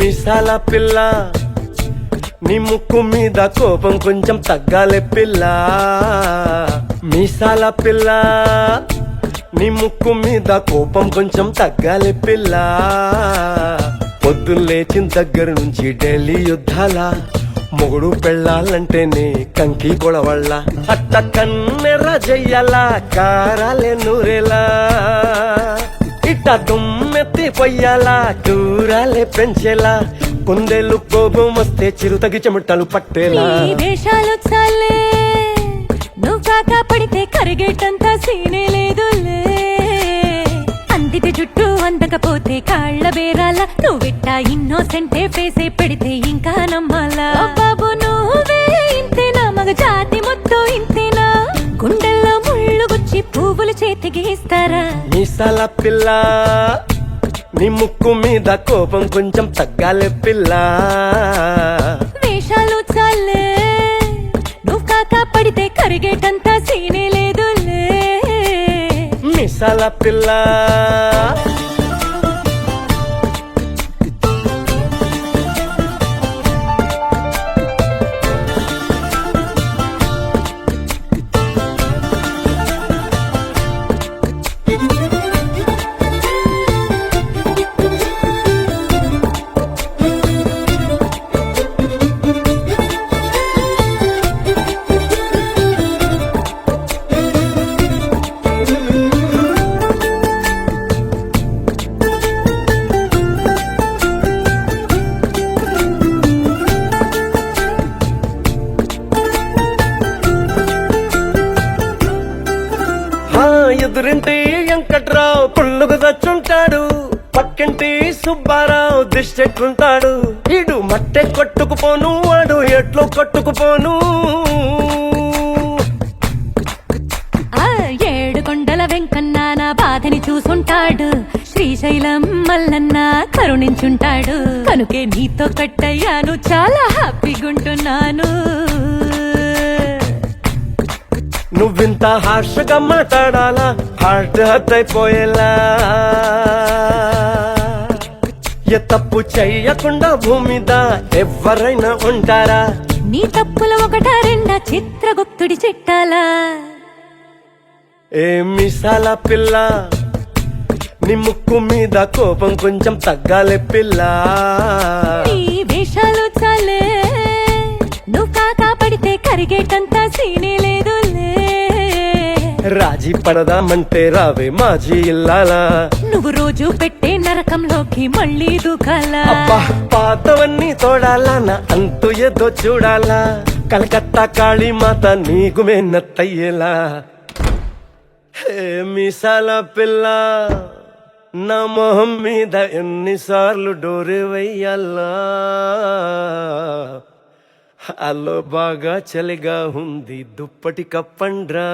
మీసాల పిల్ల నీ ముక్కు మీద కోపం కొంచెం తగ్గాలే పిల్ల. మీసాల పిల్ల నీ ముక్కు మీద కోపం కొంచెం తగ్గాలే పిల్ల. పొద్దున్న లేచిన దగ్గర నుంచి ఢిల్లీ యుద్ధాల మొగుడు పెళ్ళాలంటేనే కంకి గొడవళ్ళ. అట్ట కన్నెర్ర చెయ్యాలా కారాలే నూరేలా, ఇట్ట దుమ్మెత్తి పొయ్యాలా కూరాలే పెంచేలా. కొందేళ్ళు కోపం వస్తే చిరుతగి చెమటలు పట్టేలా. వేషాలు చాలే నువ్వు కాక పడితే కరిగేటంత సీనే లేదులే. అందితే జుట్టు అందకపోతే కాళ్ళ బేరాల. నువ్విట్టా ఇన్నోసెంటే ఫేసే పెడితే ఇంకా నమ్మాలా. బాబు నువ్వే ఇంతేనా, మగ జాతి మొత్తం ఇంతేనా. గుండెల్లో ముళ్ళు గుచ్చి పువ్వులు చేతికి ఇస్తారా. మీసాల పిల్ల నీ ముక్కు మీద కోపం కొంచెం తగ్గాలే పిల్ల. వేషాలు చాలే నువ్వు కాక పడితే కరిగేటంత సీనే లేదులే. మీసాల పిల్ల ఎదురింటి వెంకట్రావు పుల్లుకు దచ్చుంటాడు, పక్కింటి సుబ్బారావు దిష్టెట్లుంటాడు. ఈడు మట్టె కొట్టుకుపోను వాడు ఎట్లో కొట్టుకుపోను. ఏడు కొండల వెంకన్న నా బాధని చూసుంటాడు, శ్రీశైలం మల్లన్న కరుణించుంటాడు. కనుకే నీతో కట్టయ్యాను, చాలా హ్యాపీగుంటున్నాను. నువ్వింత హార్షగా మాట్లాడాలా, హార్ట్ హర్ట్ అయిపోయేలా. ఏ తప్పు చెయ్యకుండా భూమిద ఎవరైనా ఉంటారా. నీ తప్పుల ఒకటా రెండా చిత్రగుప్తుడి చిట్టాలా. ఏ మీసాల పిల్ల నీ ముక్కు మీద కోపం కొంచెం తగ్గాలే పిల్ల. నీ వేషాలు చాలే నువ్వు కాక పడితే కరిగేటంత సీనే లేదులే. రాజీ పడదామంటే రావే మాజీ ఇల్లాలా. నువ్వు రోజు పెట్టే నరకంలోకి మళ్ళీ దూకాలా. అబ్బా పాతవన్నీ తోడాలా, నా అంతు ఏదో చూడాలా. కలకత్తా కాళీమాత నీకు మెన్నత్తయ్యేలా. హే మీసాల పిల్ల నా మొహం మీద ఎన్నిసార్లు డోరే వెయ్యాలా. అల్లో బాగా చలిగా ఉంది దుప్పటి కప్పండ్రా.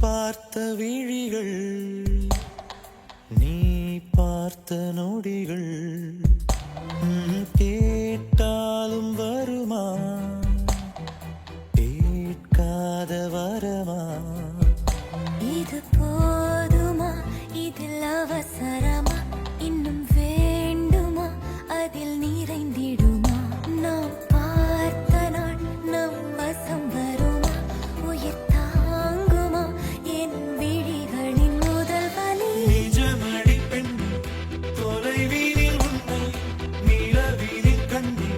பார்த்த விழிகள், நீ பார்த்த நொடிகள் கேட்டாலும் வருமா, கேட்காத வரமா. இது போதுமா, இதில் அவசரமா, இன்னும் வேண்டுமா, அதில் நிறைந்திடுமா. நாம் பார்த்த நாள் நம் வசம் வருமா, உயிர் தாங்குமா என் விழிகளின் முதல் வலி. நிஜமடி பெண் தொலைவீனில் உன்னை நிலவீனில் கண்ணி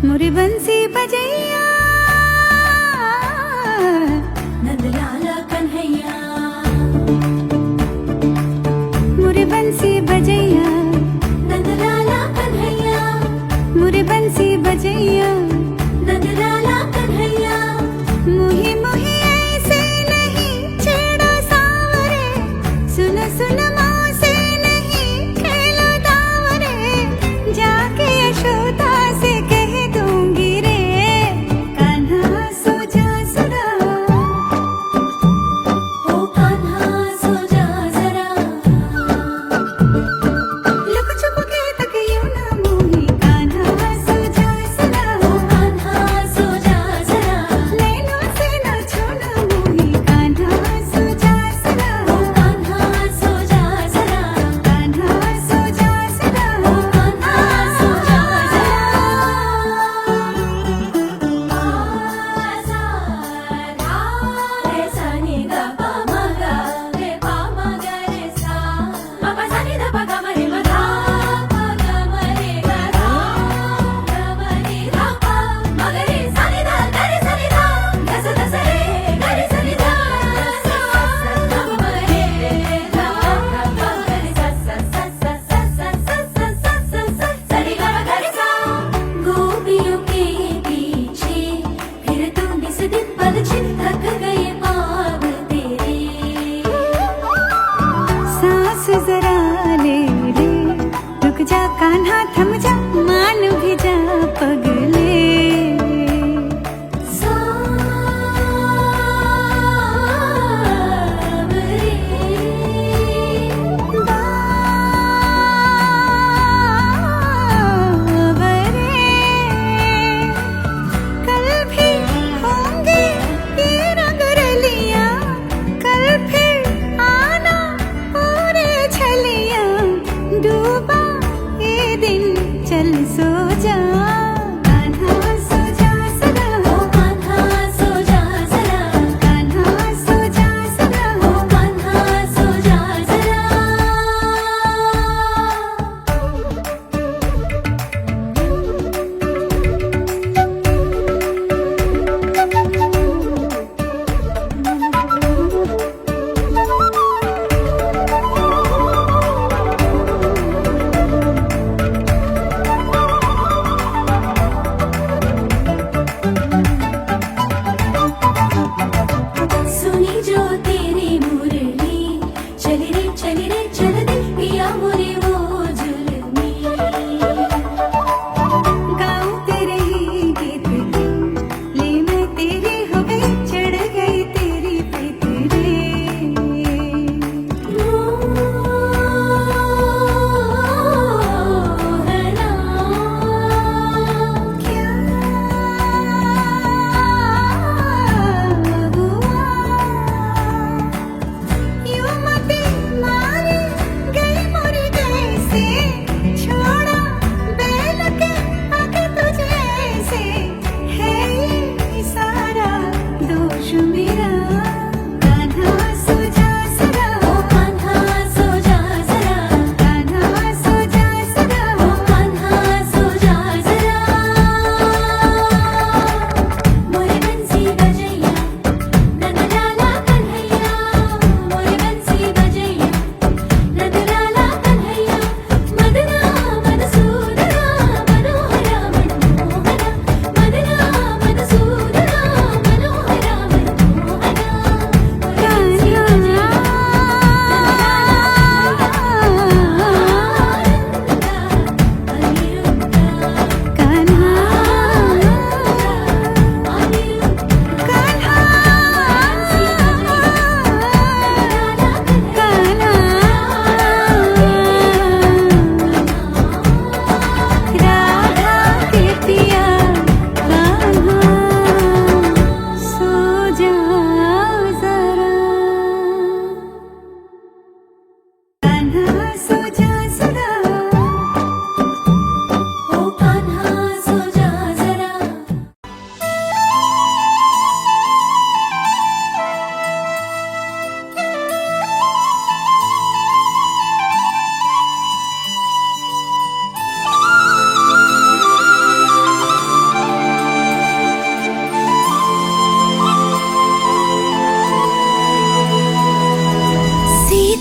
मुरी बंसी बजैया नंदलाला कन्हैया मुरी बंसी बजैया नंदलाला कन्हैया मुरी बंसी बजैया नंदलाला कन्हैया मुही मुही ऐसे नहीं छेड़ो सावरे सुन सुन माँ से नहीं खेलो दावरे जाके यशोदा से कह दूंगी रे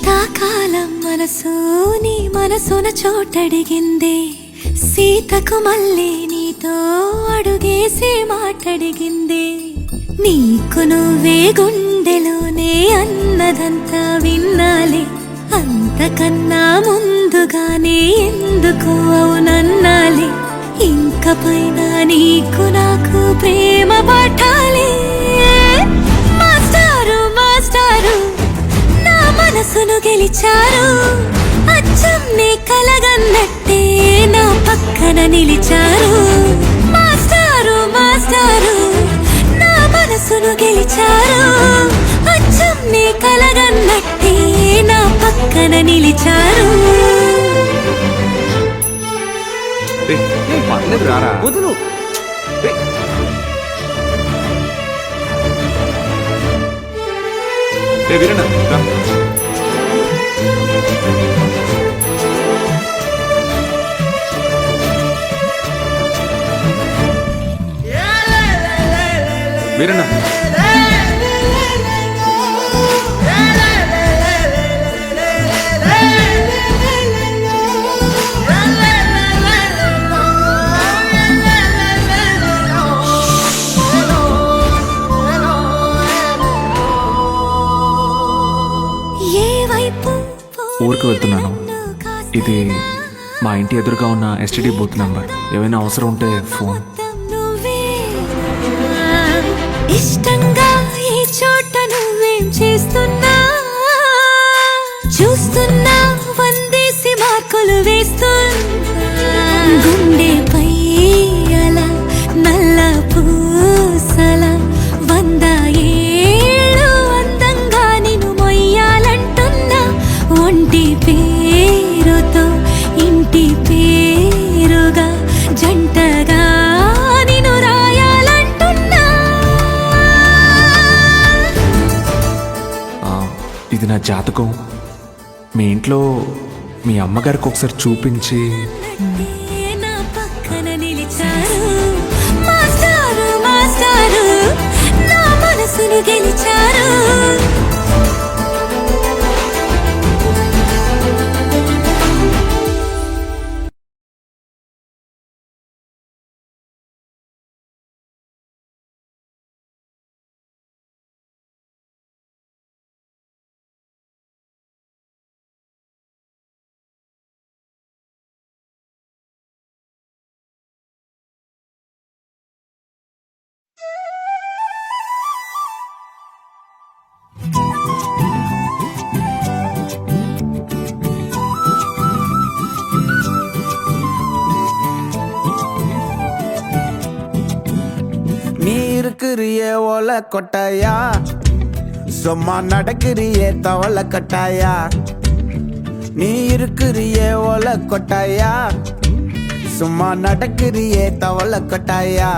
శీతాకాలం మనసు నీ మనసున చోటడిగింది, సీతకు మళ్ళీ నీతో అడుగేసి మాటడిగింది. నీకు నువ్వే గుండెలోనే అన్నదంతా విన్నాలి, అంతకన్నా ముందుగానే ఎందుకు అవునన్నాలి. ఇంక పైన నీకు నాకు ప్రేమ పాఠాలి. మాస్టారు మాస్టారు నా మనసును గెలిచారు, అచ్చం నీ కలగన్నట్టే నా పక్కన నిలిచారు. మాస్టారు మాస్టారు నా మనసును గెలిచారు, అచ్చం నీ కలగన్నట్టే నా పక్కన నిలిచారు. పర్లేదు రారా వదులు. వీరన్న రా. వీరన్న ఊరికి వెళ్తున్నాను. ఇది మా ఇంటి ఎదురుగా ఉన్న ఎస్టీడీ బూత్ నంబర్. ఏమైనా అవసరం ఉంటే ఫోన్. ఇష్టంగా ఈ చోట నువ్వేం చేస్తున్నా, చూస్తున్నా వందేసి మార్కులు వేస్తున్నా. గుండెపై అలా నల్ల పూసల 100 ఏళ్ళు అందంగా నిన్ను మొయ్యాలంటున్నా. ఒంటి పేరుతో ఇంటి పేరుగా జంటగా నిన్ను రాయాలంటున్నా. ఇది నా జాతకం. మీ ఇంట్లో మీ అమ్మగారికి ఒకసారి చూపించి. నా పక్కన నిలిచారు. మాస్టారు మాస్టారు నా మనసును గెలిచారు. நீ இருக்கிறிய ஓலை கொட்டாயா, சும்மா நடக்கிறிய தவளை கட்டாயா. நீ இருக்கிறிய ஓலை கொட்டாயா, சும்மா நடக்கிறிய தவளை கட்டாயா.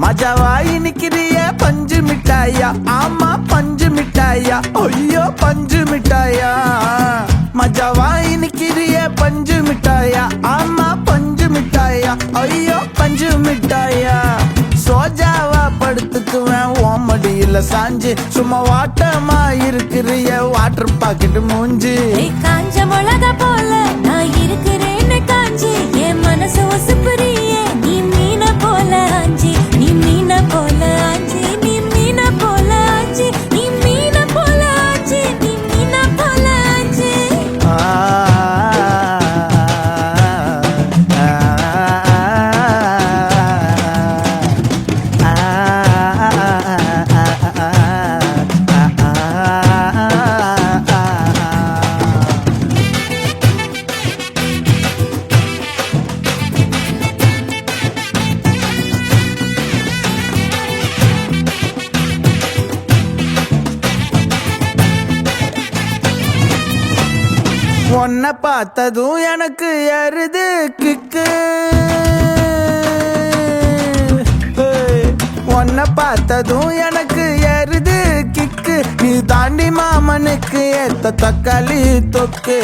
மஜாவாய் நிக்கிறிய பஞ்சு மிட்டாயா, ஆமா பஞ்சு மிட்டாயா, ஐயோ பஞ்சு மிட்டாயா. மஜாவாய் நிக்கிறிய பஞ்சு மிட்டாயா, ஆமா பஞ்சு மிட்டாயா, ஐயோ பஞ்சு மிட்டாயா. சோஜாவா படுத்துக்குவேன் ஓமடியில சாஞ்சு, சும்மா வாட்டமா இருக்கிறிய வாட்டர் பாக்கெட் மூஞ்சி. காஞ்ச மிளகா போல நான் இருக்கிறேன்னு காஞ்சி, என் மனசு ஒசுப்புறியே நீ மீன போல ஆஞ்சி. நீ மீன போல ஆஞ்சி, நீ மீன போல ஆஞ்சி, நீ மீன போல ஆஞ்சி, நீ மீன போல ஆஞ்சி. உன்னை பார்த்ததும் எனக்கு எருது கிக்கு. உன்னை பார்த்ததும் எனக்கு எருது கிக்கு. நீ தாண்டி மாமனுக்கு ஏத்த தக்காளி தொக்கு.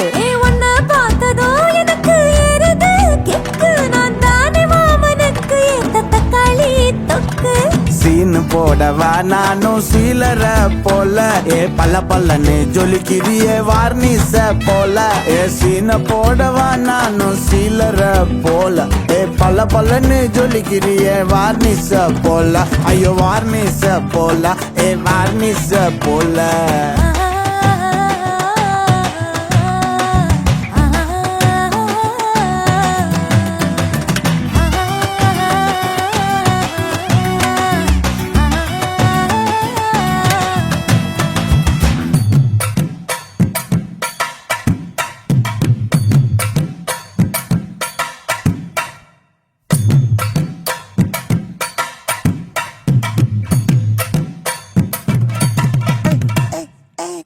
உன்னை பார்த்ததோ எனக்கு ஏறுது கிக்கு, நான் தானே மாமனுக்கு ஏத்த தக்காளி தொக்கு. சீனு போடவா நானும் சீலர போல ஏ பல்ல பல்லன்னு ஜொலிக்கிறியே வார்னிச போல ஏ சீன போடவா நானும் சீலர போல ஏ பல்ல பல்லன்னு ஜொலிக்கிறியே வார்னிச போல ஐயோ வார்னிச போல ஏ வார்னிச போல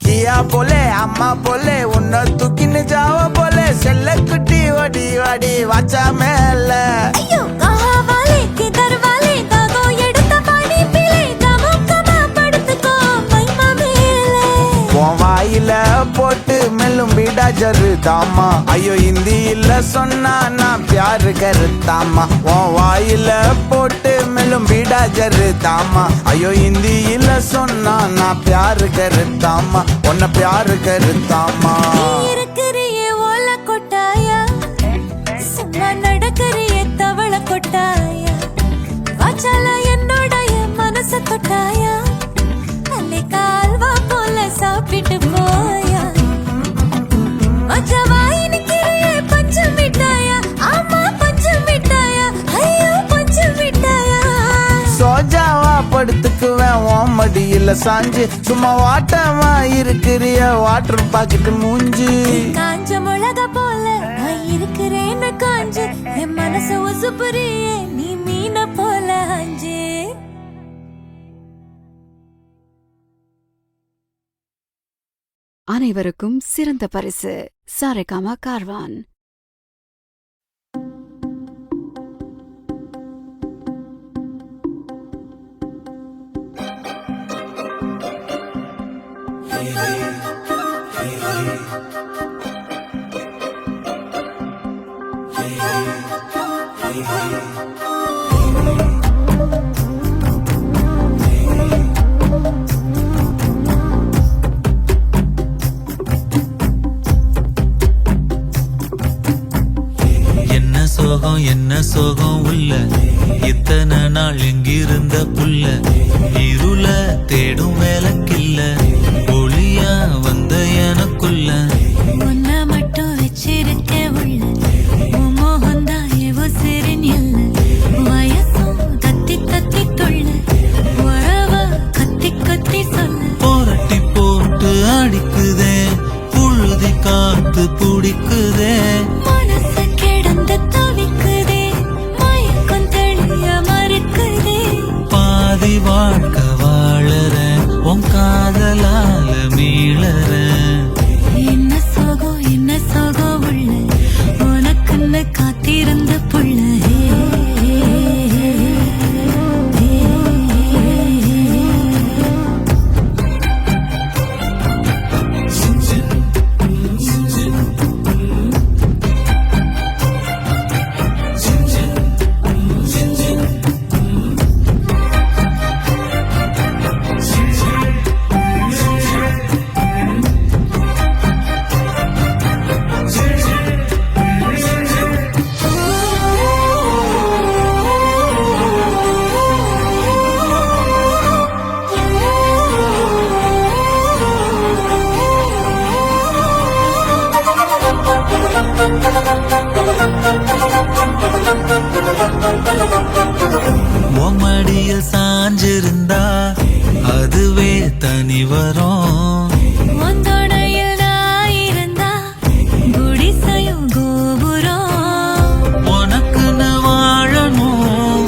கியா போலே அம்மா போலே உன்னை தூக்கின்னு ஜாவ போலே செல்ல குட்டி ஓடி வாடி வாச்சா மேல ஐயோ கஹா வாலே கிதர் வாலே தாகோ எடுத்த பாடி பிலே கமக்கமா படுத்துக்கோ மைமா மேலே உன் வாயில போட்டு மெல்லும் பீடா ஜரு தாமா ஐயோ ஹிந்தியில சொன்னா நான் பியாரு கருத்தாமா உன் வாயில போட்டு மெல்லும் பீடா ஜரு தாமா ஐயோ ஹிந்தியில சொன்னா நான் பியாரு கருத்தாமா உன்னை பியாரு கருத்தாமா நீ இருக்கிறியே ஓல கொட்டாயா சும்மா நடக்கறியே தவள கொட்டாயா வாச்சால என்னோடைய மனச தொட்டாயா அல்லே கால்வா போல சாப்பிட்டு போயா மச்சவாய் நிக்கிறியே பஞ்சு மிட்டாயா ஆமா பஞ்சு மிட்டாயா ஐயோ பஞ்சு மிட்டாயா சோஜாவா படுத்துக்குவேன் உன் மடியில சாஞ்சு சும்மா வாட்டமா இருக்கிறிய வாட்டர் பாக்கெட் மூஞ்சி காஞ்ச மிளகா போல நான் இருக்கிறேன்னு காஞ்சு என் மனச உசுப்புறியே நீ மீன போல அஞ்சு அனைவருக்கும் சிறந்த பரிசு சாரேகாமா கார்வான். என்ன சோகம் உள்ள இத்தனை நாள் எங்கிருந்த புள்ள இருள தேடும் வேலைக்கில்ல ஒளியா வந்த எனக்குள்ள உன்னை மட்டும் வச்சிருக்க உள்ள உன் மோகந்தான் எவோ சிறின் இல்ல வயசும் கத்தி கத்தி தொள்ள உறவ கத்தி கத்தி சொல்ல போரட்டி போட்டு அடிக்குதே புழுதி காத்து பிடிக்குதே மனசு கிடந்து தவிக்குதே மயக்கம் தெளிய மறுக்குதே பாதி வாழ்க்கை வாழற உன் காதலால மீளற என்ன சோகம் உள்ள உனக்குன்னு காத்திருந்த புள்ள மடியில் சாஞ்சிருந்தா அதுவே தனி வரும் உந்தோடையில் நான் இருந்தா குடிசையும் கோபுரம் உனக்குன்னு வாழணும்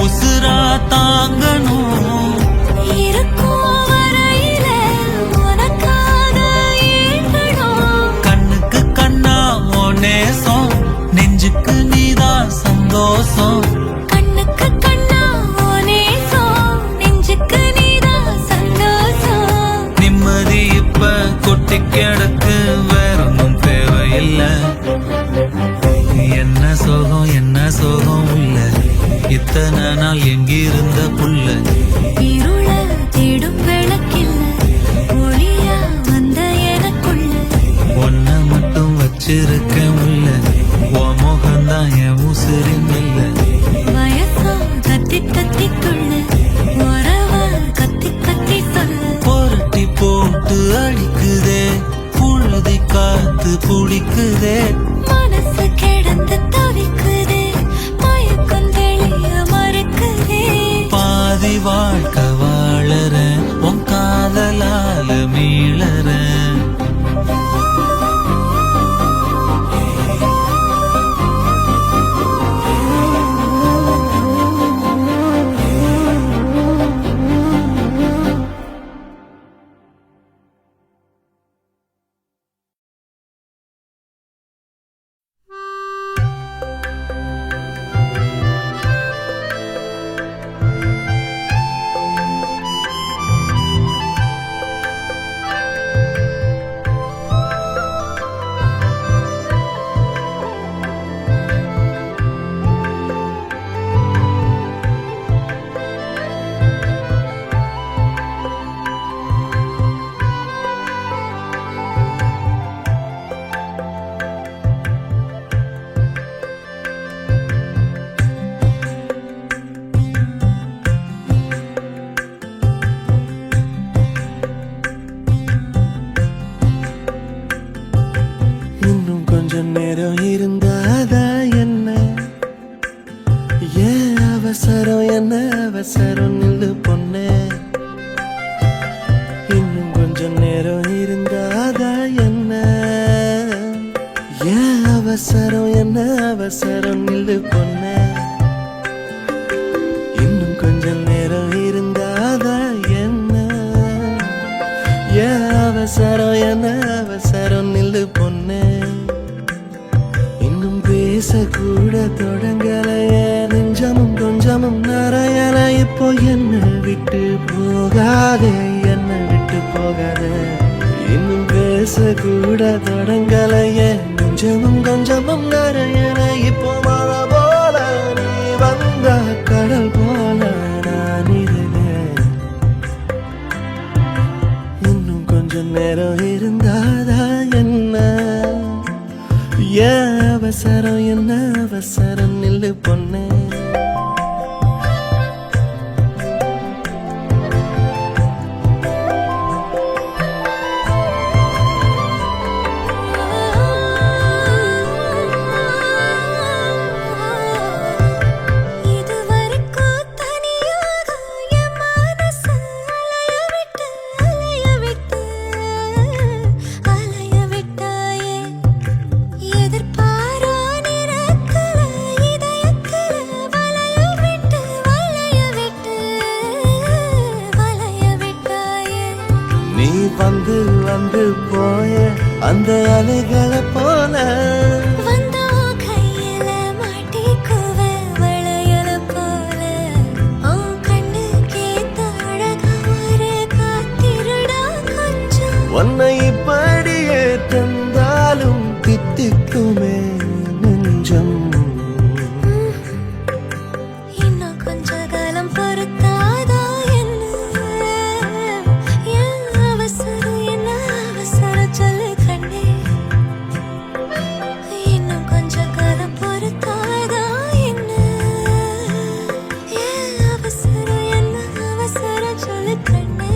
உசுரா தாங்கணும் இருக்கும் வரையில உனக்காக ஏங்கணும் கண்ணுக்கு கண்ணா ஓ நேசம் நெஞ்சுக்கு நீதான் சந்தோஷம் கண்ணுக்கு கண்ணா ஓ நேசம் நெஞ்சுக்கு நீதான் சந்தோஷம் நிம்மதி இப்ப கொட்டி கிடக்கு வேற ஒன்றும் தேவையில்லை என்ன சோகம் உள்ள இத்தனை நாள் எங்கிருந்த புள்ள இருள தேடும் விளக்கில்ல ஒளியா வந்த எனக்குள்ள ஒன்ன மட்டும் வச்சிருக்க உள்ள உன் முகம்தான் என் உசிரின் இல்ல வயசோ தத்தி தத்திக்குள்ள உறவா கத்தி கத்தி சொல்ல புரட்டி போட்டு அடிக்குதே புழுதி காத்து புடிக்குதே மனசு கிடந்து தவிக்குதே மயக்கம் தெளிய மறுக்குதே பாதி வாழ்க்கை வாழறேன் உன் காதலால மீளறேன் இன்னும் கொஞ்சம் நேரம் இருந்தாதா என்ன ஏன் அவசரம் என்ன அவசரம் நில்லு பொண்ணே இன்னும் கொஞ்சம் நேரம் இருந்தாதா என்ன ஏன் அவசரம் என்ன அவசரம் நில்லு பொண்ணே இன்னும் கொஞ்சம் நேரம் இருந்தாதா என்ன ஏன் அவசரம் என்ன அவசரம் நில்லு பொண்ணே இன்னும் பேசக்கூட தொடங்கலையே நெஞ்சமும் கொஞ்சமும் நிறையல இப்போ என்ன விட்டு போகாதே என்ன விட்டு போகாதே இன்னும் பேசக்கூட தொடங்கலையே நெஞ்சமும் கொஞ்சமும் நிறையல இப்போ மழை போல நீ வந்த கடல் போல நான் இருந்தேன் இன்னும் கொஞ்சம் நேரம் இருந்தாதா என்ன ஏன் அவசரம் என்ன அவசரம் நில்லு பொண்ணே இதுவரைக்கும் தனியாக என் மனசு அலைய விட்டாயே எதிர்பாரா நிறக்கல இதயக்கல வளைய விட்டாயே நீ வந்து வந்து போய அந்த அலைகளை போல வந்தோ கையில மாட்டிக்குவ வளையல போல உன் கண்ணுக்கேத்த அழகா ஒரு காத்திருடா கொஞ்சம் உன்னை இப்படியே தந்தாலும் தித்திக்குமே நெஞ்சம் இன்னும் கொஞ்ச காலம் பொறுத்தாதா என்ன ஏன் அவசரம் என்ன அவசரம் சொல்லு கண்ணே இன்னும் கொஞ்ச காலம் பொறுத்தாதா என்ன ஏன் அவசரம் என்ன அவசரம் சொல்லு கண்ணே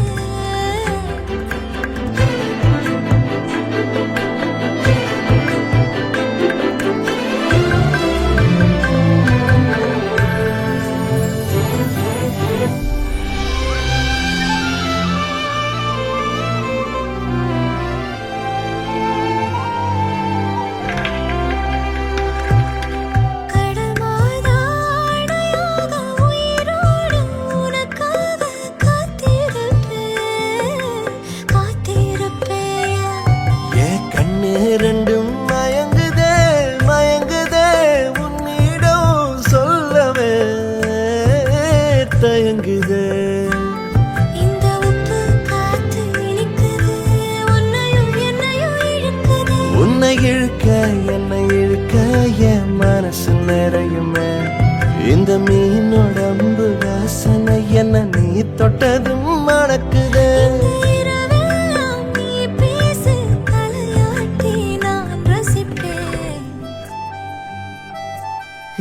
கடல் மாதா அணையாக உயிரோடு உனக்காக காத்திருப்பேயா ஏன் கண்ணு ரெண்டும் மயங்குதே மயங்குதே உன்னிடம் சொல்லவே தயங்குதே இந்த உப்பு காத்து இனிக்குது உன்னையும் என்னையும் இழுக்குது உன்னை இழுக்க என்னை இழுக்க என் மனசு நிறையுமே இந்த மீனோட அம்பு வாசனை என்ன நீ தொட்ட தொட்டதும் மணக்குதே. இரவெல்லாம் நீ பேசு, தலையாட்டி நான் ரசிப்பேன்.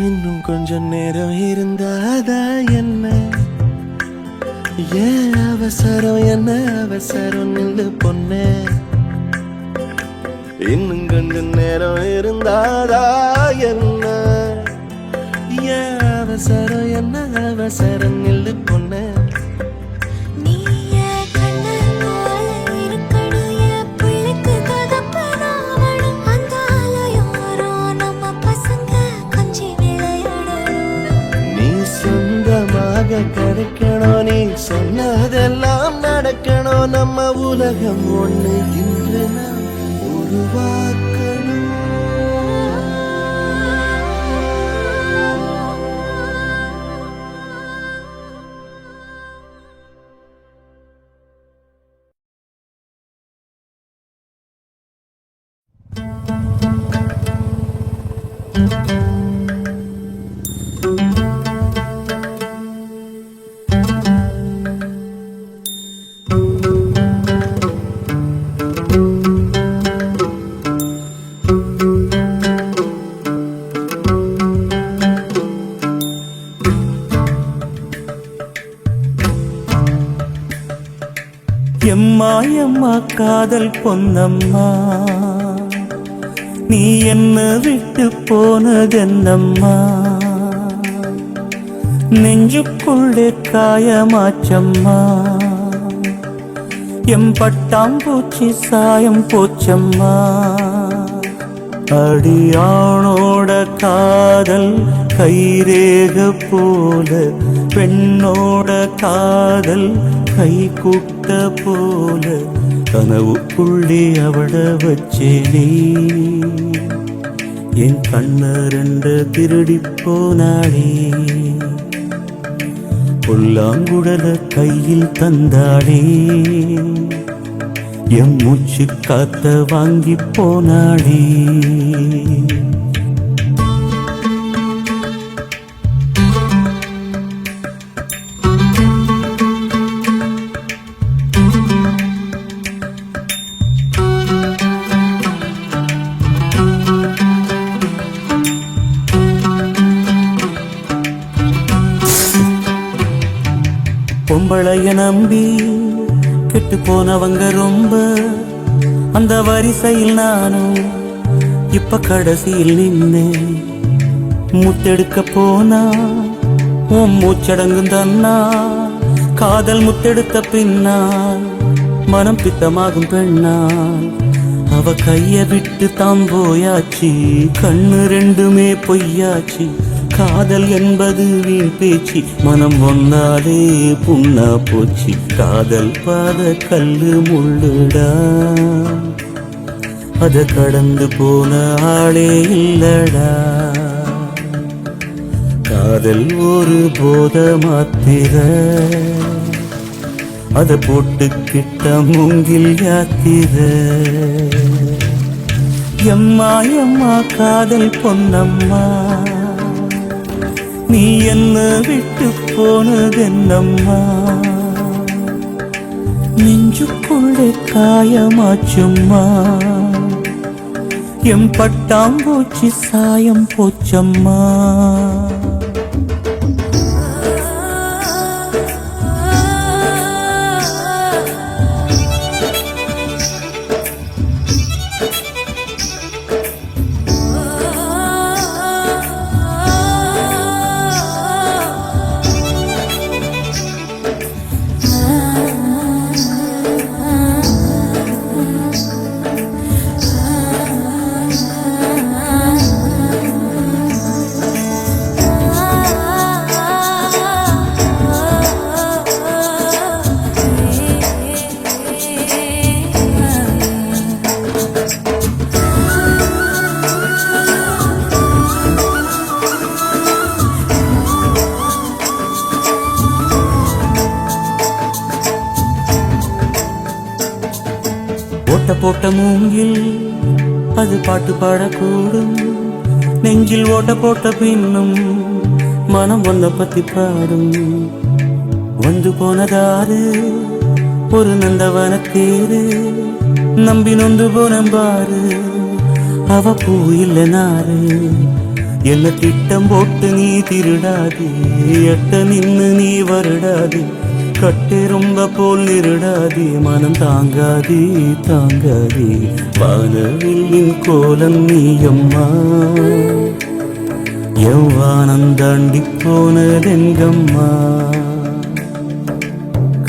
இன்னும் கொஞ்சம் நேரம் இருந்தாதா என்ன? ஏன் அவசரம், என்ன அவசரம், நில்லு பொண்ணே. இன்னும் கொஞ்சம் நேரம் இருந்தாதா என்ன? ஏன் அவசரம், என்ன அவசரம், நில்லு பொண்ணே. நீ என் கண்ணு போல இருக்கணும், என் பிள்ளைக்கு தகப்பனாவணும். அந்த ஆலயோரம் நம்ம பசங்க கொஞ்சி விளையாடணும். நீ சொந்தமாக கிடைக்கணும், நீ சொன்னதெல்லாம் நடக்கணும். நம்ம உலகம் ஒண்ணு இன்று நாம் உருவாக்கணும். எம்மா எம்மா காதல் பொன்னம்மா, நீ என்ன விட்டு போனதென்னம்மா? நெஞ்சுக்குள்ளே காயமாச்சம்மா, எம் பட்டாம்பூச்சி சாயம் போச்சம்மா. அடியானோட காதல் கைரேக போல, பெண்ணோட காதல் கை கூட்ட போல, கனவுக்குள்ளே அவட வச்சேனே. என் கண்ணரண்ட திருடி போனாளே, புல்லாங்குழல கையில் தந்தாளே. எம் மூச்சு காத்த வாங்கி போனாளே. பொம்பளைய நம்பி கெட்டு போனவங்க ரொம்ப, அந்த வரிசையில் நானும் இப்ப கடைசியில் நின்னேன். முத்தெடுக்க போனா உன் மூச்சடங்கும் தன்னா, காதல் முத்தெடுத்த பின்னால் மனம் பித்தமாகும் பெண்ணா. அவ கைய விட்டு தாம் போயாச்சு, கண்ணு ரெண்டுமே பொய்யாச்சு. காதல் என்பது வீண் பேச்சு, மனம் ஒன்னாலே புண்ணா போச்சு. காதல் பாத கல்லு முள்ளுடா, அத கடந்து போன ஆளே இல்லடா. காதல் ஒரு போத மாத்திர, அத போட்டுக்கிட்ட மூங்கில் யாத்திர. எம்மா எம்மா காதல் பொன்னம்மா, நீ என்ன விட்டு போனதென்னம்மா? நெஞ்சுக்குள்ளே காயமாச்சும்மா, எம் பட்டாம்பூச்சி சாயம் போச்சம்மா. போட்ட மூங்கில் அது பாட்டு பாடக்கூடும், நெஞ்சில் ஓட்ட போட்ட பின்னும் மனம் ஒன்ன பத்தி பாடும். வந்து போனதாரு ஒரு நந்தவனத்தேரு நம்பி நொந்து போனம்பாரு அவ பூ இல்ல நாரு என்ன திட்டம் போட்டு நீ திருடாதே எட்ட நின்னு நீ வருடாதே கட்டு ரொம்ப போல் நிருடாதே மனம் தாங்காதே தாங்காதே வானவில்லின் கோலம் நீ அம்மா எவ்வானம் தாண்டி போனதெங்கம்மா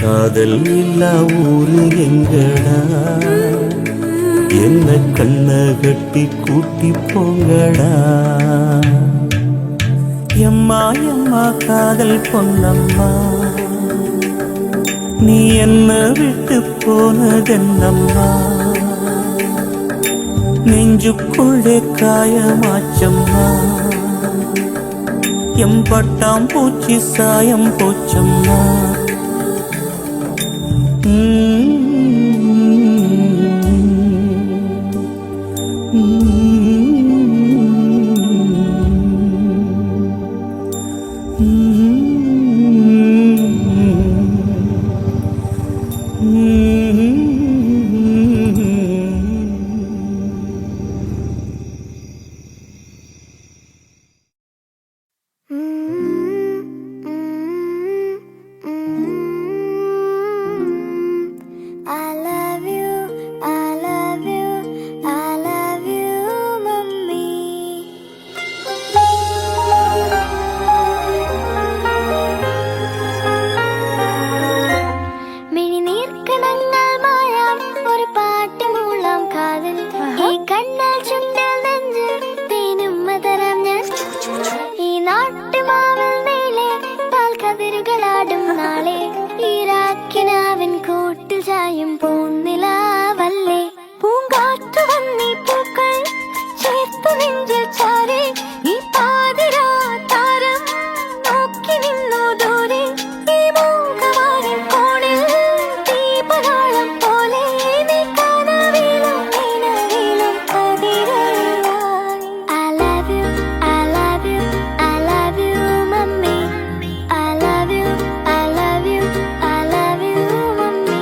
காதல் இல்லா ஊரு எங்கடா என்ன கண்ண கட்டி கூட்டி போங்கடா எம்மா எம்மா காதல் பொன்னம்மா நீ என்ன விட்டு போனதென்னம்மா நெஞ்சுக்குள்ளே காயமாச்சம்மா எம்பட்டாம் பூச்சி சாயம் போச்சம்மா I love you, I love you, I love you, mummy. മിഴിനീർക്കണങ്ങൾ മായാം ഒരു പാട്ട് മൂളാം കാതൽ ഈ കണ്ണൽ ചുണ്ടിൽ നെഞ്ച് തേനും മതരാം ഞാൻ ഈ നാട്ടുമാവിൽ നീളെ പാൽക്കതിരുകളാടും നാളെ ഈരാക്കിനാവിൻ കൂട്ടിൽ ചായും പൂന്നിലാവല്ലേ പൂങ്കാറ്റു വന്നീ പൂക്കൾ ചേർത്തു നെഞ്ചിൽ ചാരി ഈ പാതിരാ താരം നോക്കി നിന്നു ദൂരെ ഈ മൂകമാരിൻ കോണിൽ ദീപനാളം പോലെ നീ കനവിലും നിലവിലും കതിരായി I love you, I love you, I love you, mummy. I love you, I love you, I love you, mummy.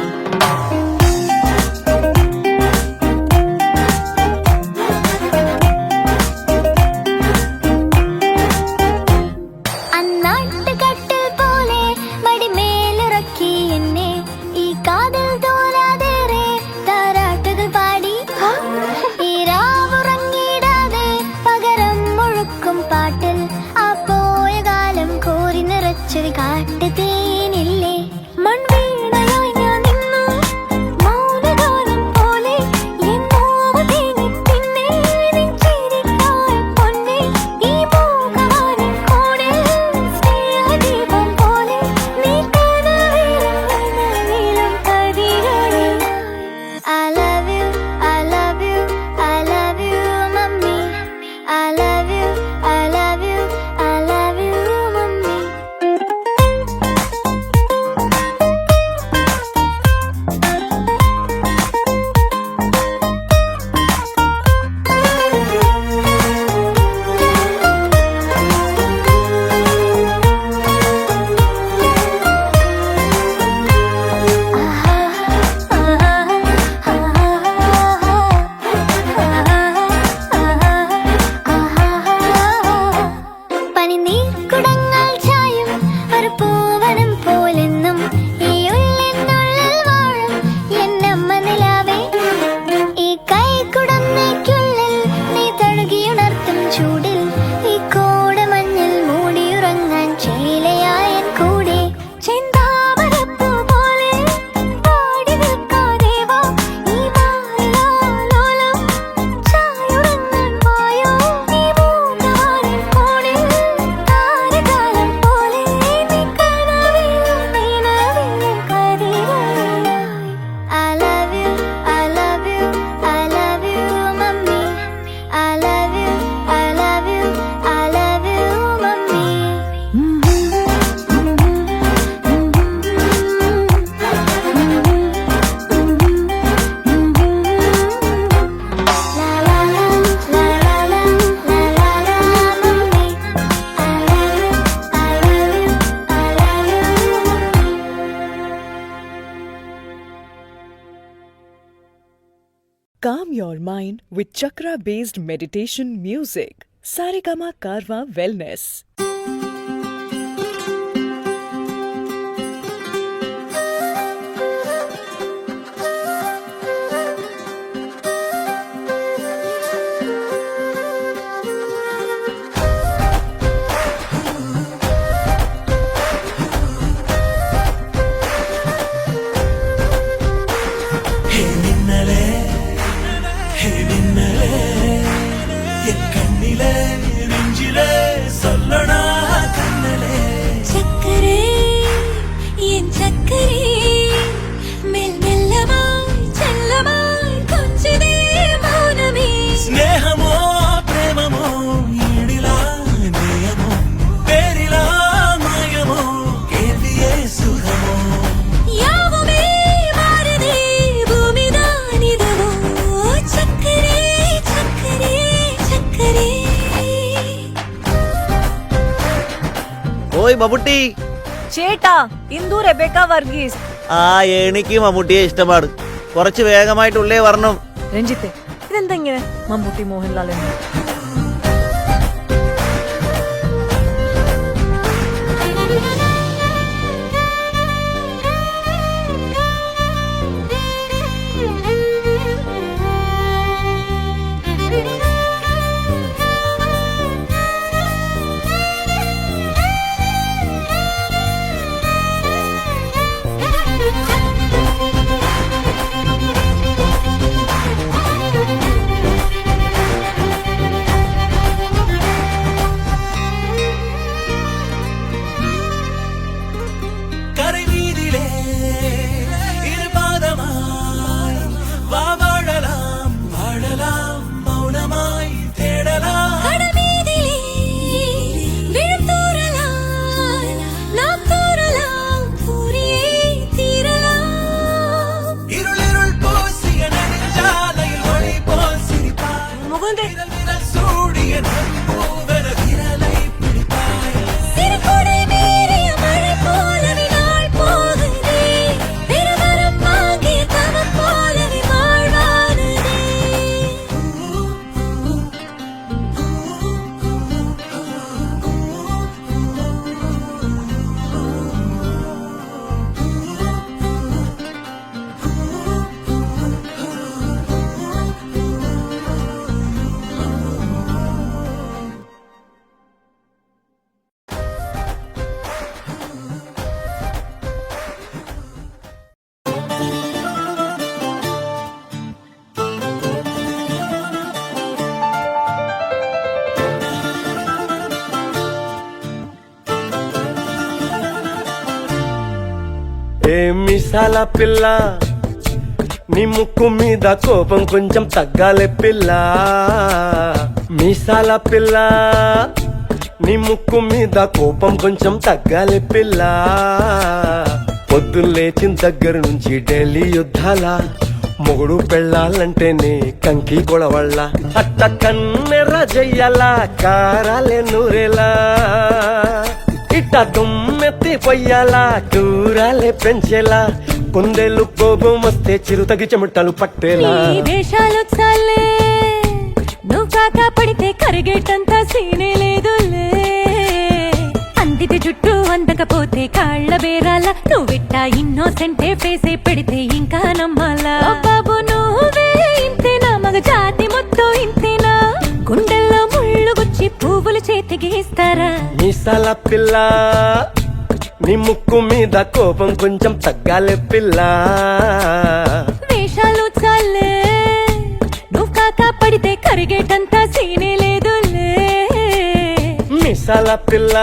Calm your mind with chakra-based meditation music. Saregama Karwa Wellness. சக்கரே என் சக்கரே மெல் மெல்லமாய் செல்லமாய் கொஞ்சதே மௌனமே స్నేహమో ప్రేమమో ఈడిలా నేయమో పేరిలా మాయమో కేవియే సుఖమో யாவுமே மாறுதே பூமிதானிதவோ சக்கரே சக்கரே சக்கரே ഓയ് മമ്മൂട്ടി ചേട്ടാ ഇന്ദു റെബേക്ക വർഗീസ് എനിക്ക് മമ്മൂട്ടിയെ ഇഷ്ടമാണ് കുറച്ച് വേഗമായിട്ടുള്ളേ വരണം രഞ്ജിത്തെ ഇതെന്താ ഇങ്ങനെ മമ്മൂട്ടി മോഹൻലാൽ എന്ന് கரை வீதியிலே இருபாதமாய் வாழலாம் வாழலாம் மௌனமாய் தேடலாம் கடமீதிலே விழுத்தூறலாம் நாம் தூறலாம் பூரியே தீரலாம் இருளிருள் பூசிய நெடுஞ்சாலையில் ஒளி போல் சிரிப்பாய் முகுந்தே விரல் சூடிய நம்பூவர விரலை பிடிப்பாய் சிறுகுடை மீறிய மழை போலவே நாள் போகுதே பெருவரம் வாங்கிய தவம் போலவே வாழ்வானதே ఏ మిసాల పిల్ల నీ ముక్కు మీద కోపం కొంచెం తగ్గాలి పిల్ల మీసాల పిల్ల నీ ముక్కు మీద కోపం కొంచెం తగ్గాలి పిల్ల పొద్దున్న లేచిన దగ్గర నుంచి ఢిల్లీ యుద్ధాల మొగుడు పెళ్ళాలంటేనే కంకి గొడవళ్ళ అట్ట కన్నెర్ర చెయ్యాల కారాలే నూరేలా ఇట్ట దుమ్మెత్తి పొయ్యాలా కూరాలే పెంచేలా కొందేళ్ళు కోపం వస్తే చిరుతగి చెమటలు పట్టేలా ఈ వేషాలు చాలే నువ్వు కాక పడితే కరిగేటంత సీనే లేదులే అందితే జుట్టు అందకపోతే కాళ్ళ బేరాల నువ్విట్ట ఇన్నోసెంటే ఫేసే పెడితే ఇంకా నమ్మాలా బాబు నువ్వే ఇంతేనా మగ జాతి మొత్తం ఇంతేనా గుండెల్లో ముళ్ళు గుచ్చి పువ్వులు చేతికి ఇస్తారా మీసాల పిల్ల నీ ముక్కు మీద కోపం కొంచెం తగ్గాలి పిల్ల వేషాలు చాలే నువ్వు కాక పడితే కరిగేటంత సీనే లేదులే మీసాల పిల్ల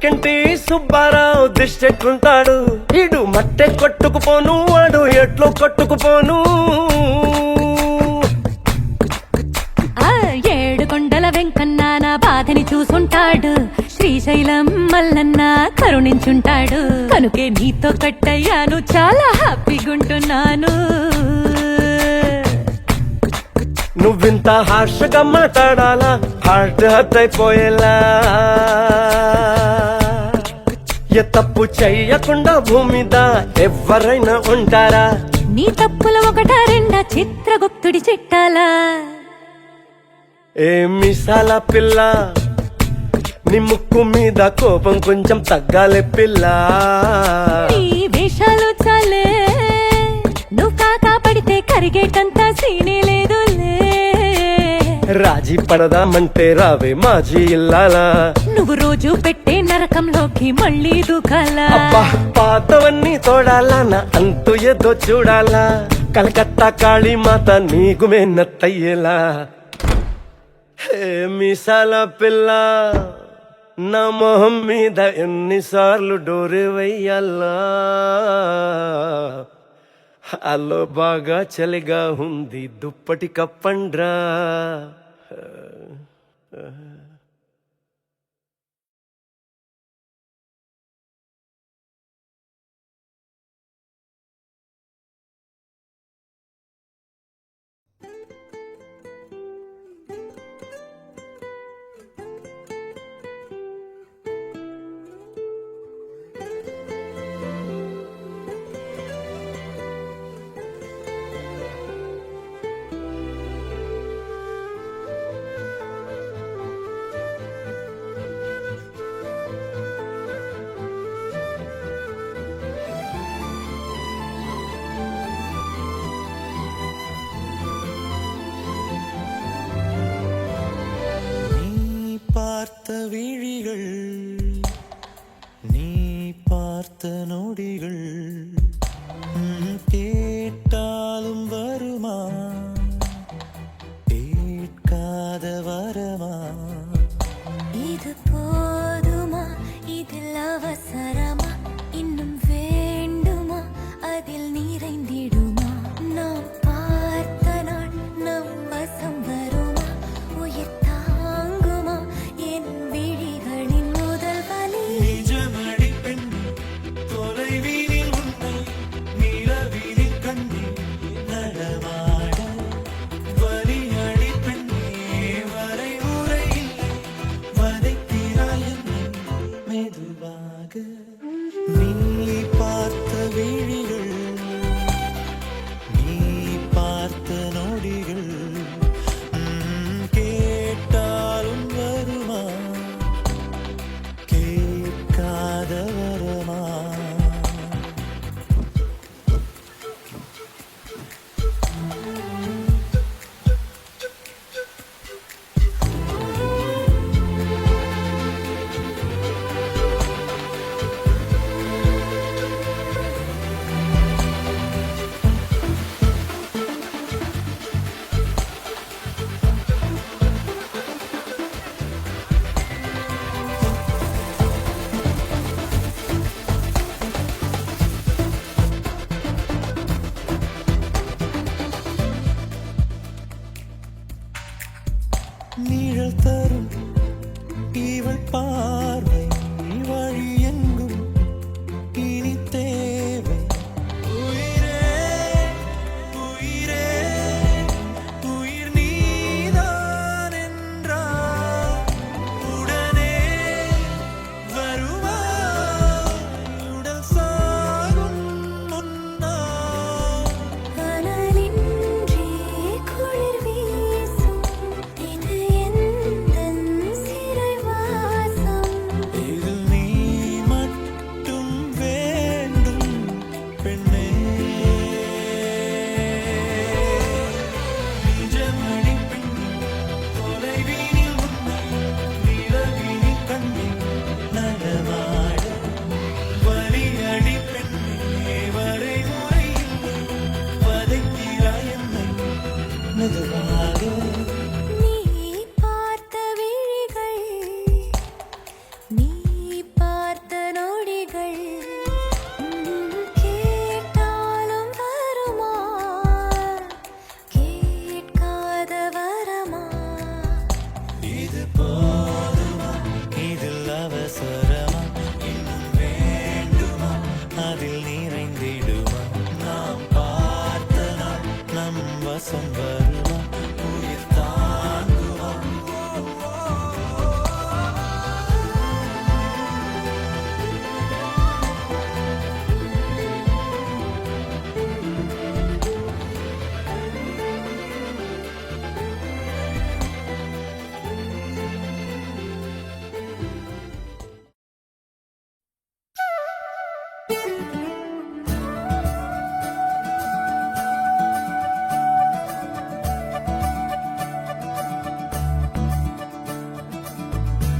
పక్కింటి సుబ్బారావు దిష్టెట్లుంటాడు ఇడు మట్టె కొట్టుకుపోను వాడు ఎట్లో కొట్టుకుపోను ఆ ఏడు కొండల వెంకన్న నా బాధని చూసుంటాడు శ్రీశైలం మల్లన్న కరుణించుంటాడు కనుకే నీతో కట్టయ్యాను చాలా హ్యాపీగుంటున్నాను నువ్వింత హార్షగా మాట్లాడాలా హార్ట్ హర్ట్ అయిపోయేలా ఏ తప్పు చెయ్యకుండా భూమిద ఎవరైనా ఉంటారా నీ తప్పుల ఒకటా రెండా చిత్రగుప్తుడి చిట్టాలా ఏ మిసాల పిల్ల నీ ముక్కు మీద కోపం కొంచెం తగ్గాలే పిల్ల నీ వేషాలు చాలే నువ్వు కాకా పడితే కరిగేటంత సీనే లేదులే రాజీ పడదామంటే రావే మాజీ ఇల్లాలా నువ్వు రోజు పెట్టే నరకంలోకి మళ్ళీ దూకాలా అబ్బా పాతవన్నీ తోడాలా నా అంతు ఏదో చూడాలా కలకత్తా కాళీమాత నీకు మెన్నత్తయ్యేలా హే మిసాల పిల్ల నా మొహం మీద ఎన్నిసార్లు డోరే వెయ్యాలా అల్లో బాగా చలిగా ఉంది దుప్పటి కప్పండ్రా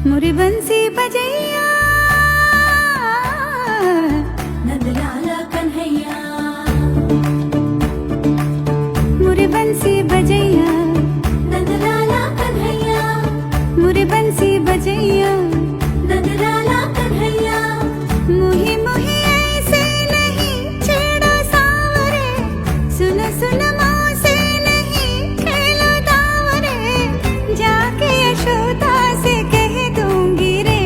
मुरी बंसी बजैया नंदलाला कन्हैया मुरी बंसी बजैया नंदलाला कन्हैया मुरी बंसी बजैया नंदलाला कन्हैया मुही मुही ऐसे नहीं छेड़ो सावरे सुन सुन माँ से नहीं खेलो दावरे जाके यशोदा से कह दूंगी रे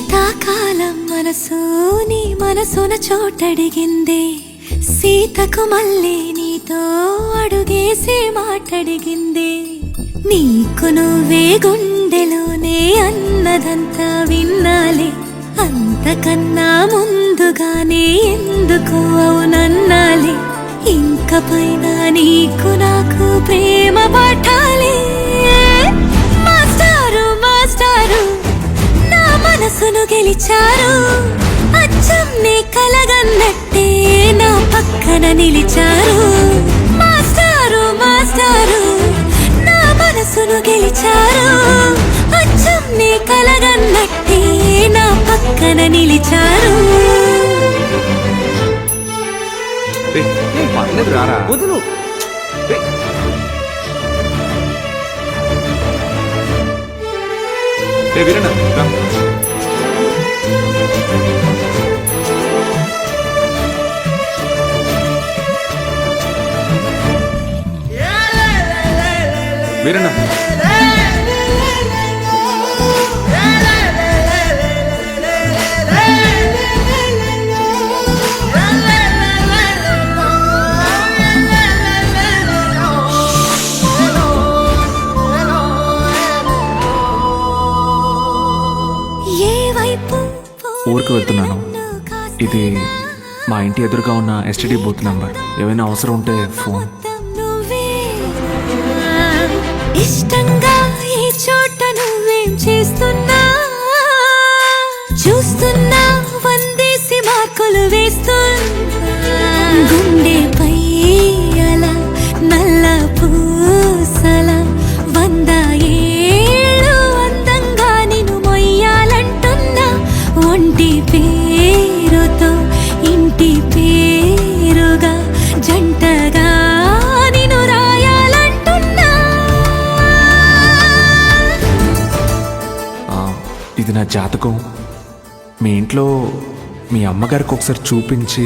శీతాకాలం మనసు నీ మనసున చోటడిగింది సీతకు మళ్ళీ నీతో అడుగేసి మాటడిగింది నీకు నువ్వే గుండెలోనే అన్నదంతా విన్నాలి అంతకన్నా ముందుగానే ఎందుకు అవునన్నాలి ఇంక పైన నీకు నాకు ప్రేమ పట్టాలి మాస్టారు మాస్టారు నా మనసును గెలిచారు అచ్చం నీ కలగన్నట్టే నా పక్కన నిలిచారు మాస్టారు మాస్టారు నా మనసును గెలిచారు అచ్చం నీ కలగన్నట్టే నా పక్కన నిలిచారు పర్లేదు రారా వదులు వీరన్న రా. వీరన్న ఊరికి వెళ్తున్నాను ఇది మా ఇంటి ఎదురుగా ఉన్న ఎస్టీడీ బూత్ నంబర్ ఏమైనా అవసరం ఉంటే ఫోన్ ఇష్టంగా ఈ చోట నువ్వేం చేస్తున్నా చూస్తున్నా వందేసి మార్కులు వేస్తున్నా గుండెపై అలా నల్ల పూసల 100 ఏళ్ళు అందంగా నిన్ను మొయ్యాలంటున్నా ఒంటి పేరుతో ఇంటి పేరుగా జంటగా నిన్ను రాయాలంటున్నా ఇది నా జాతకం మీ ఇంట్లో మీ అమ్మగారికి ఒకసారి చూపించి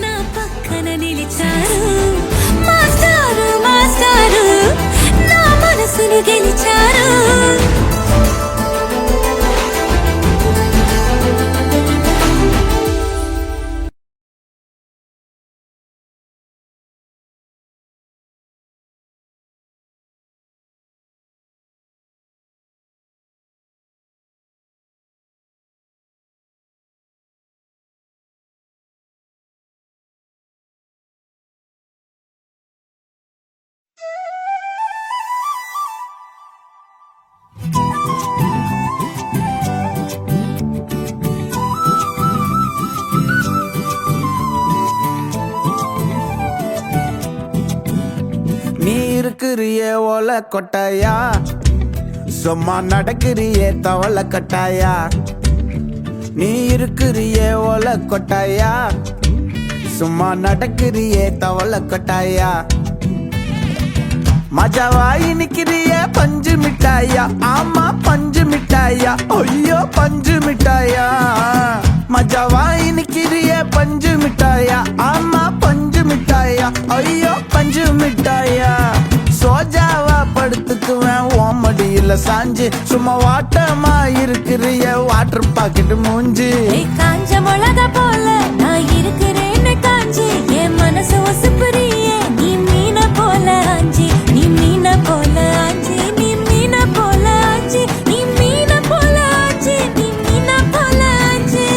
నా పక్కన నిలిచారు మాస్టారు మాస్టారు నా మనసును గెలిచారు நீ இருக்கிறியே ஓலை கொட்டாயா சும்மா நடக்கிறியே தவளை கட்டாயா நீ இருக்கிறியே ஓலை கொட்டாயா சும்மா நடக்கிறியே தவளை கட்டாயா மஜாவாய் நிக்கிறிய பஞ்சு மிட்டாயா ஆமா பஞ்சு மிட்டாயா ஐயோ பஞ்சு மிட்டாயா மஜாவாய் நிக்கிறிய பஞ்சு மிட்டாயா ஆமா பஞ்சு மிட்டாயா ஐயோ பஞ்சு மிட்டாயா சோஜாவா படுத்துக்குவேன் ஓமடியில சாஞ்சு சும்மா வாட்டமா இருக்கிறிய வாட்டர் பாக்கெட் மூஞ்சி காஞ்ச மிளகா போல நான் இருக்கிறேன்னு காஞ்சி என் மனசு ஒசுப்புறியே நீ மீன போல ஆஞ்சி நீ மீன போல ஆஞ்சி நீ மீன போல ஆஞ்சி நீ மீன போல ஆஞ்சி நீ மீன போல ஆஞ்சி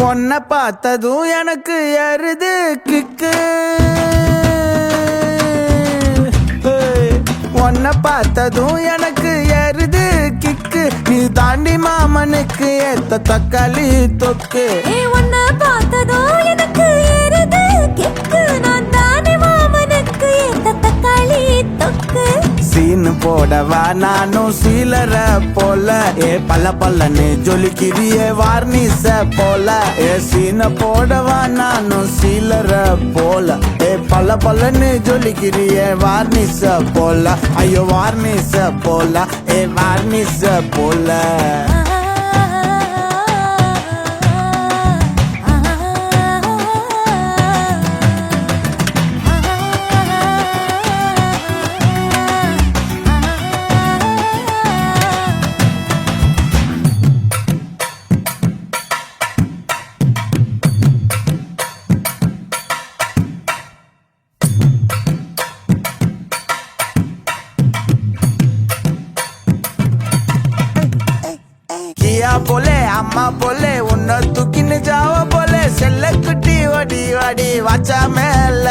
உன்னை பார்த்ததும் எனக்கு எருது கிக்கு உன்னை பார்த்ததும் எனக்கு எருது கிக்கு நீ தாண்டி மாமனுக்கு ஏத்த தக்காளி தொக்கு உன்னை பார்த்ததோ எனக்கு ஏறுது கிக்கு நான் தானே மாமனுக்கு ஏத்த தக்காளி தொக்கு சீனு சீனு போடவா நானும் சீலர போல ஏ பல்ல பல்லன்னு ஜொலிக்கிறியே வார்னிச போல ஏ சீன போடவா நானும் சீலர போல ஏ பல்ல பல்லன்னு ஜொலிக்கிறியே வார்னிச போல ஐயோ வார்னிச போல ஏ வார்னிச போல கியா போலே அம்மா போலே உன்னை தூக்கின்னு ஜாவ போலே செல்ல குட்டி ஓடி வாடி வாச்சா மேல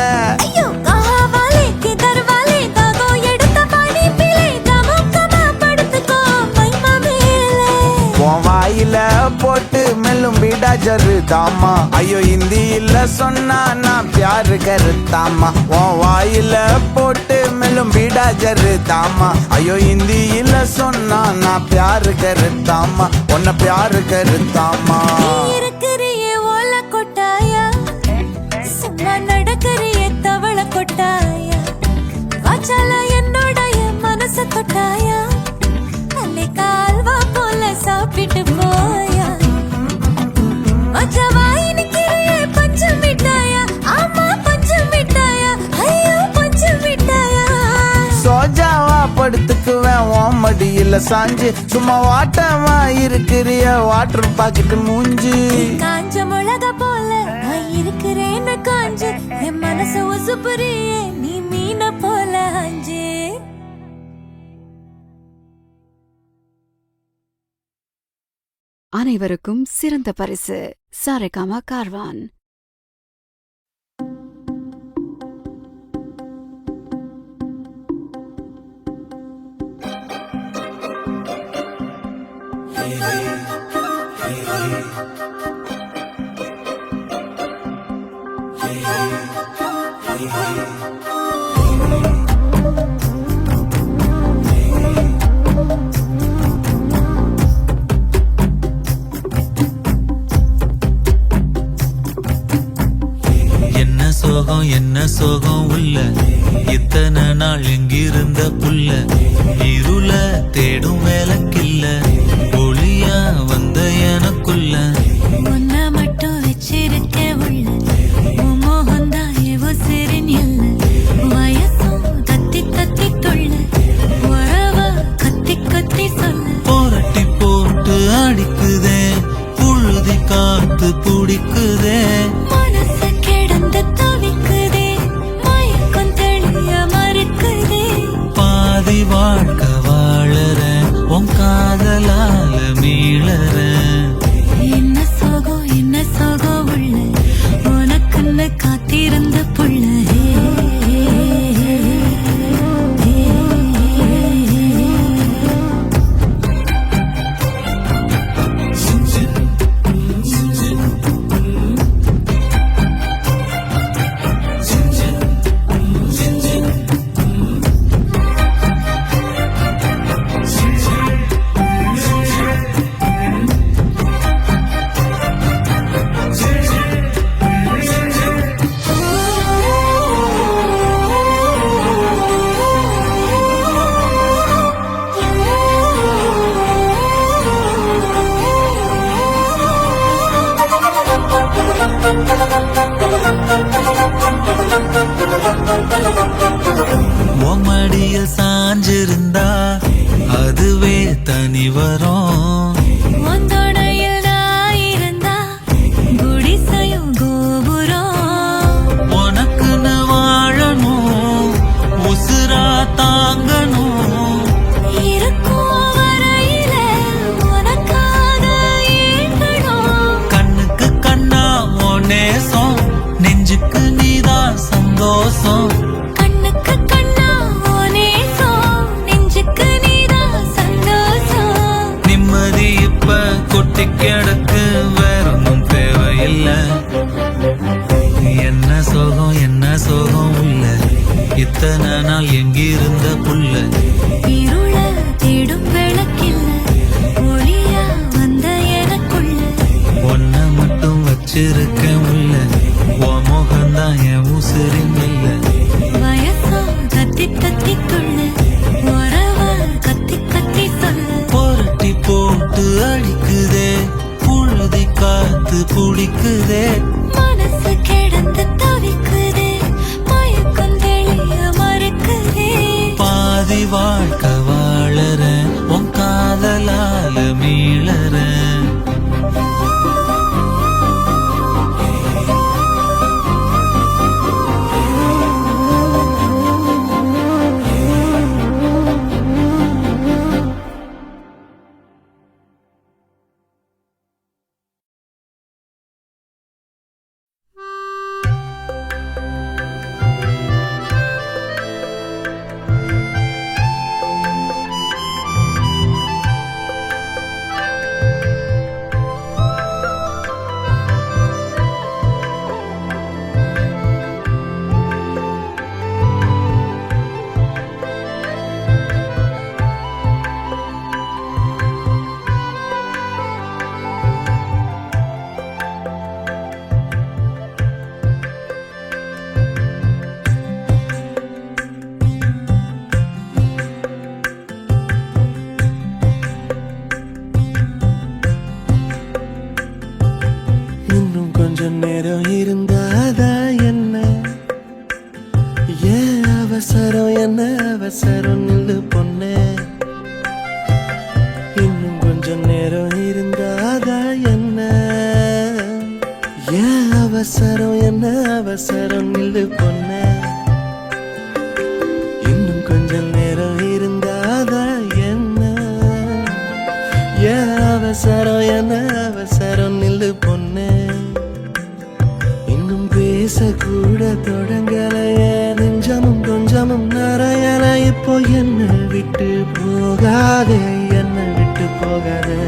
ஐயோ கஹா வாலே கிதர் வாலே தாகோ எடுத்த பாடி பிளே கமக்கமா படுத்துக்கோ மைமா மேலே உன் வாயில போட்டு மெல்லும் பீடா ஜரு தாமா ஐயோ ஹிந்தியில சொன்னா நான் பியாரு கருத்தாமா உன் வாயில போட்டு மெல்லும் பீடா ஜரு தாமா ஐயோ ஹிந்தியில சொன்னா நான் பியாரு கருத்தாமா உன்னை பியாரு கருத்தாமா நீ இருக்கிறியே ஓல கொட்டாயா சும்மா நடக்கறியே தவள கொட்டாயா வாச்சால என்னோடைய மனச தொட்டாயா அல்லே கால்வா போல சாப்பிட்டு போயா மச்சவாய் நிக்கிறியே பஞ்சு மிட்டாயா ஆமா பஞ்சு மிட்டாயா ஐயோ பஞ்சு மிட்டாயா சோஜாவா படுத்துக்குவேன் உன் மடியில சாஞ்சு சும்மா வாட்டமா இருக்கிறிய வாட்டர் பாக்கெட் மூஞ்சி காஞ்ச மிளகா போல நான் இருக்கிறேன்னு காஞ்சு என் மனச உசுப்புறியே நீ மீன போல அஞ்சு அனைவருக்கும் சிறந்த பரிசு சாரேகாமா கார்வான். என்ன சோகம் உள்ள இத்தனை நாள் எங்கிருந்த புள்ள இருள தேடும் வேலைக்கில்ல ஒளியா வந்த எனக்குள்ள உன்ன மட்டும் வச்சிருக்க உள்ள உன் மோகந்தான் எவோ சிறின் இல்ல வயசும் தத்தி தத்தி தொள்ள உறவ கத்தி கத்தி சொல்ல போரட்டி போட்டு அடிக்குதே புழுதி காத்து பிடிக்குதே மனச கிடந்து தவிக்குதே மயக்கம் தெளிய மறுக்குதே பாதி வாழ்க்கை வாழற உன் காதலால மீளற என்ன சோகம் உள்ள உனக்குன்னு காத்திருந்த புள்ள மடியில் சாஞ்சிருந்தா அதுவே தனி வரும் உந்தோடையில் நான் இருந்தா குடிசையும் கோபுரம் உனக்குன்னு வாழணும் உசுரா தாங்கணும் இருக்கும் வரையில உனக்காக ஏங்கணும் கண்ணுக்கு கண்ணா உன் நேசம் நெஞ்சுக்கு நீதான் சந்தோஷம் கண்ணுக்கு கண்ணா ஓ நேசம் நெஞ்சுக்கு நீதான் சந்தோஷம் வச்சிருக்கேன் உள்ள உன் முகம்தான் என் உசிரின் இல்ல வயசா கத்தி கத்திக்குள்ள உறவா கத்தி கத்தி சொல்ல புரட்டி போட்டு அடிக்குதே புழுதி காத்து பிடிக்குதே மனசு கிடந்து தவிக்குதே மயக்கம் தெளிய மறுக்குதே பாதி வாழ்க்கை வாழறேன் உன் காதலால மீளறேன் இன்னும் கொஞ்சம் நேரம் இருந்தாதா என்ன ஏன் அவசரம் என்ன அவசரம் நில்லு பொண்ணே இன்னும் கொஞ்சம் நேரம் இருந்தாதா என்ன ஏன் அவசரம் என்ன அவசரம் நில்லு பொண்ணே இன்னும் கொஞ்சம் நேரம் இருந்தாதா என்ன ஏன் அவசரம் என்ன அவசரம் நில்லு பொண்ணே இன்னும் பேசக்கூட தொடங்கலையே நெஞ்சமும் கொஞ்சமும் நிறையல இப்போ என்ன விட்டு போகாதே என்ன விட்டு போகாதே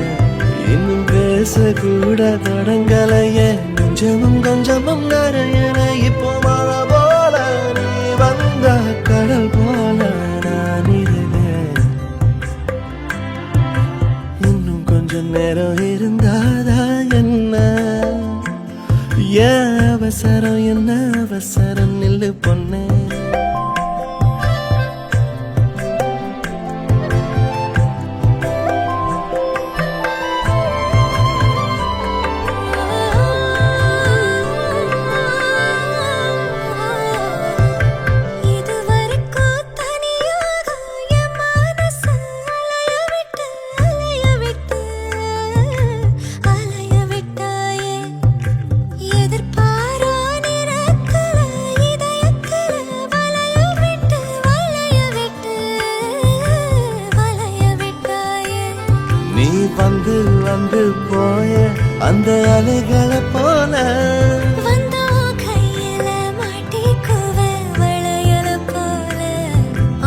இன்னும் பேசக்கூட தொடங்கலையே நெஞ்சமும் கொஞ்சமும் நிறையல இப்போ மழை போல நீ வந்த கடல் போல நான் இருவேன் இன்னும் கொஞ்சம் நேரம் இருந்தாதா என்ன ஏன் அவசரம் என்ன அவசரம் நில்லு பொண்ணே இதுவரைக்கும் தனியாக என் மனசு அலைய விட்டாயே எதிர்பாரா நிறக்கல இதயக்கல வளைய விட்டாயே நீ வந்து வந்து போய அந்த அலைகளை போல வந்தோ கையில மாட்டிக்குவ வளையல போல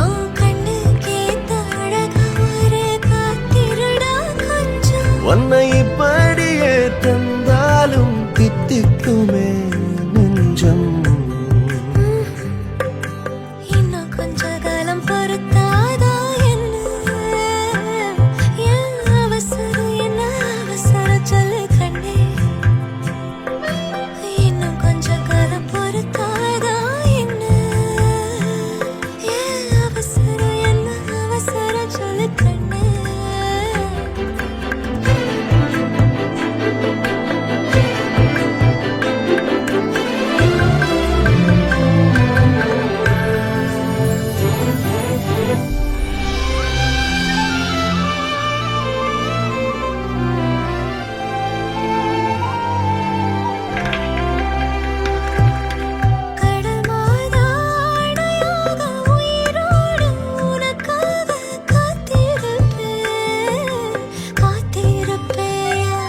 உன் கண்ணு கேத்த அழகா ஒரு காத்திருடா கொஞ்சம் உன்னை இப்படியே தந்தாலும் தித்திக்குமே நெஞ்சம் இன்னும் கொஞ்ச காலம் பொறுத்தாதா என்ன ஏன் அவசரம் என்ன அவசரம் சொல்லு கண்ணே இன்னும் கொஞ்ச காலம் பொறுத்தாதா என்ன ஏன் அவசரம் என்ன அவசரம் சொல்லு கண்ணே கடல் மாதா அணையாக உயிரோடு உனக்காக காத்திருப்பேயா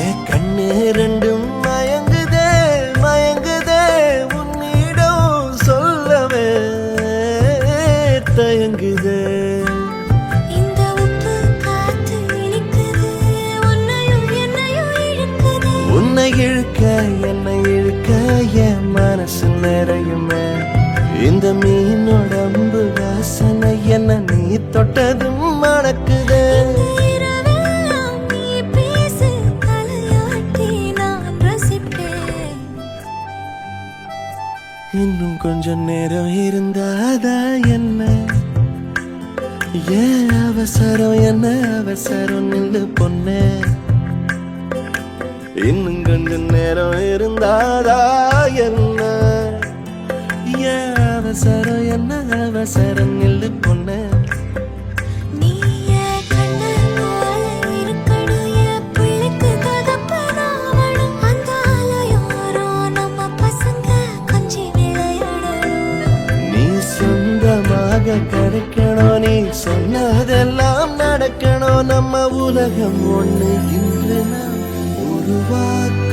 ஏன் கண்ணு ரெண்டும் மயங்குதே மயங்குதே உன்னிடம் சொல்லவே தயங்குதே இந்த உப்பு காத்து இனிக்குது உன்னையும் என்னையும் இழுக்குது உன்னை இழுக்க என்னை இழுக்க என் மனசு நிறையுமே இந்த மீனோடம்பு வாசனை என்ன நீ தொட்டதும் மணக்குதே இந்த இரவெல்லாம் நீ பேசு தலையாட்டி நான் ரசிப்பேன் கொஞ்சம் நேரம் இருந்தாதா என்ன ஏன் அவசரம் என்ன அவசரம் நில்லு பொண்ணே இன்னும் கொஞ்சம் நேரம் இருந்தாதா என்ன ஏன் அவசரம் என்ன அவசரம் நில்லு பொண்ணே நீயே கண்ணு போல இருக்கணும் என் பிள்ளைக்கு தகப்பனாவணும் அந்த ஆலயோரோ நம்ம பசங்க கொஞ்சி விளையாடணும் நீ சொந்தமாக கிடைக்கணும் நீ சொன்னதெல்லாம் நடக்கணும் நம்ம உலகம் ஒண்ணு இன்று நாம் உருவாக்க